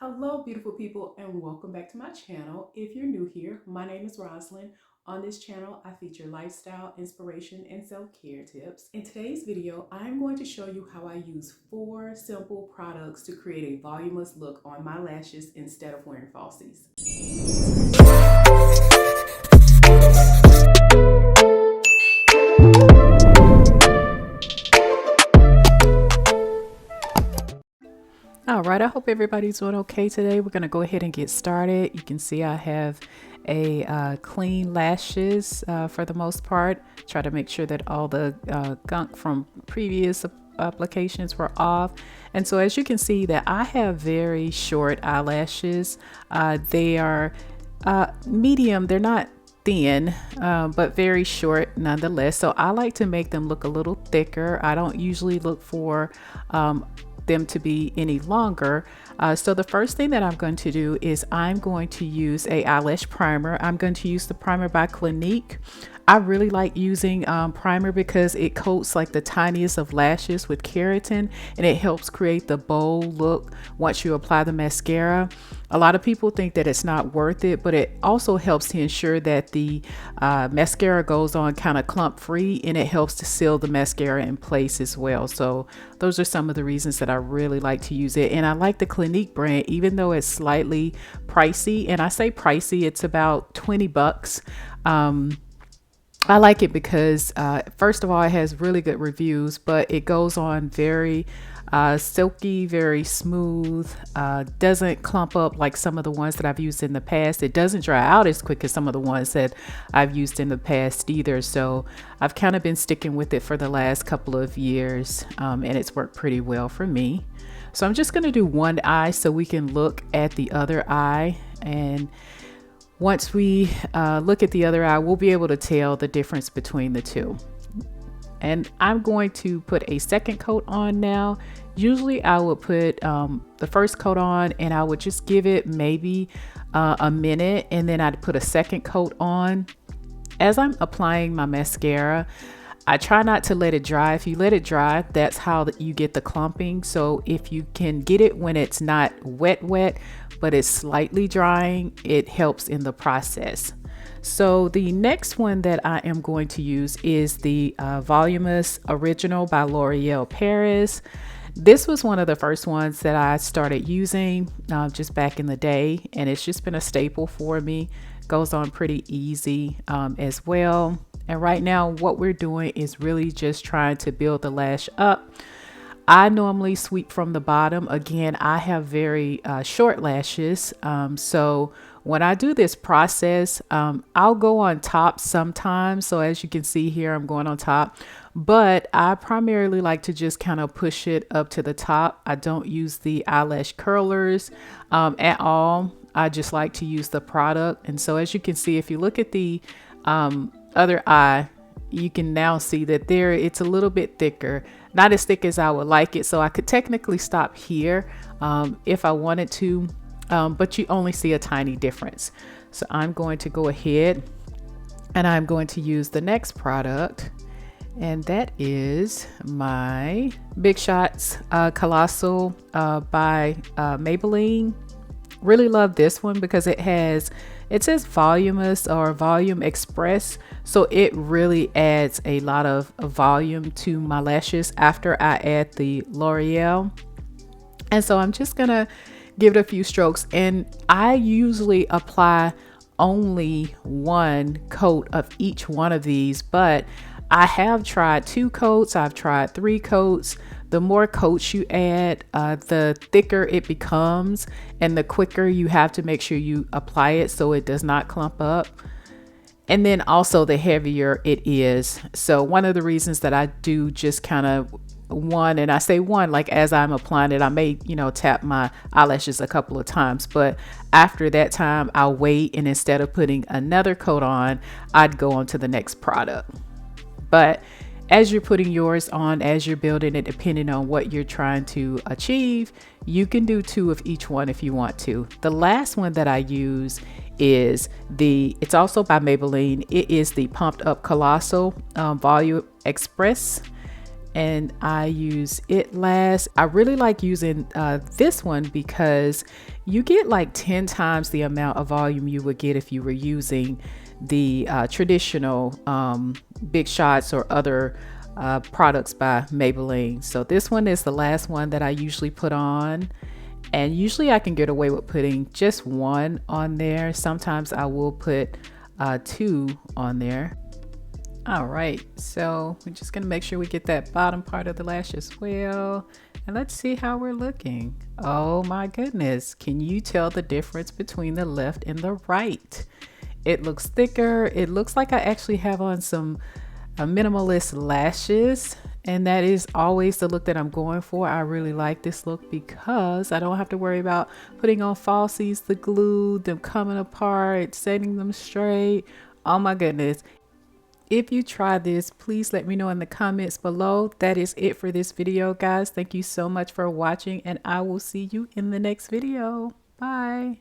Hello, beautiful people, and welcome back to my channel. If you're new here, my name is Rosalind. On this channel, I feature lifestyle, inspiration, and self-care tips. In today's video, I'm going to show you how I use 4 simple products to create a voluminous look on my lashes instead of wearing falsies. All right, I hope everybody's doing okay today. We're going to go ahead and get started. You can see I have a clean lashes for the most part. Try to make sure that all the gunk from previous applications were off. And so as you can see that I have very short eyelashes. They are medium. They're not thin, but very short nonetheless. So I like to make them look a little thicker. I don't usually look for them to be any longer. So the first thing that I'm going to do is I'm going to use a eyelash primer. I'm going to use the primer by Clinique. I really like using primer because it coats like the tiniest of lashes with keratin, and it helps create the bold look once you apply the mascara. A lot of people think that it's not worth it, but it also helps to ensure that the mascara goes on kind of clump free, and it helps to seal the mascara in place as well. So those are some of the reasons that I really like to use it. And I like the Clinique brand, even though it's slightly pricey. And I say pricey, it's about 20 bucks. I like it because first of all, it has really good reviews, but it goes on very silky, very smooth, doesn't clump up like some of the ones that I've used in the past. It doesn't dry out as quick as some of the ones that I've used in the past either. So I've kind of been sticking with it for the last couple of years, and it's worked pretty well for me. So I'm just going to do one eye so we can look at the other eye, and once we look at the other eye, we'll be able to tell the difference between the two. And I'm going to put a second coat on now. Usually I would put the first coat on and I would just give it maybe a minute, and then I'd put a second coat on. As I'm applying my mascara, I try not to let it dry. If you let it dry, that's how you get the clumping. So if you can get it when it's not wet, but it's slightly drying, it helps in the process. So the next one that I am going to use is the Volumis Original by L'Oreal Paris. This was one of the first ones that I started using just back in the day, and it's just been a staple for me. Goes on pretty easy as well. And right now what we're doing is really just trying to build the lash up. I normally sweep from the bottom. Again, I have very short lashes. So when I do this process, I'll go on top sometimes. So as you can see here, I'm going on top, but I primarily like to just kind of push it up to the top. I don't use the eyelash curlers at all. I just like to use the product. And so as you can see, if you look at the other eye, you can now see that there it's a little bit thicker, not as thick as I would like it. So I could technically stop here if I wanted to, but you only see a tiny difference. So I'm going to go ahead and I'm going to use the next product, and that is my Big Shots Colossal by Maybelline. Really love this one because it says voluminous or volume express, so it really adds a lot of volume to my lashes after I add the L'Oreal. And so I'm just gonna give it a few strokes, and I usually apply only one coat of each one of these, but I have tried 2 coats, I've tried 3 coats. The more coats you add, the thicker it becomes, and the quicker you have to make sure you apply it so it does not clump up. And then also the heavier it is. So one of the reasons that I do just kind of one, and I say one, like as I'm applying it, I may, tap my eyelashes a couple of times, but after that time, I'll wait, and instead of putting another coat on, I'd go on to the next product. But as you're putting yours on, as you're building it, depending on what you're trying to achieve, you can do 2 of each one if you want to. The last one that I use is it's also by Maybelline. It is the Pumped Up Colossal Volume Express. and I use It Lash. I really like using this one because you get like 10 times the amount of volume you would get if you were using the traditional Big Shots or other products by Maybelline. So this one is the last one that I usually put on, and usually I can get away with putting just one on there. Sometimes I will put two on there. All right, so we're just gonna make sure we get that bottom part of the lash as well. And let's see how we're looking. Oh my goodness, can you tell the difference between the left and the right? It looks thicker. It looks like I actually have on some minimalist lashes, and that is always the look that I'm going for. I really like this look because I don't have to worry about putting on falsies, the glue, them coming apart, setting them straight. Oh my goodness. If you try this, please let me know in the comments below. That is it for this video, guys. Thank you so much for watching, and I will see you in the next video. Bye.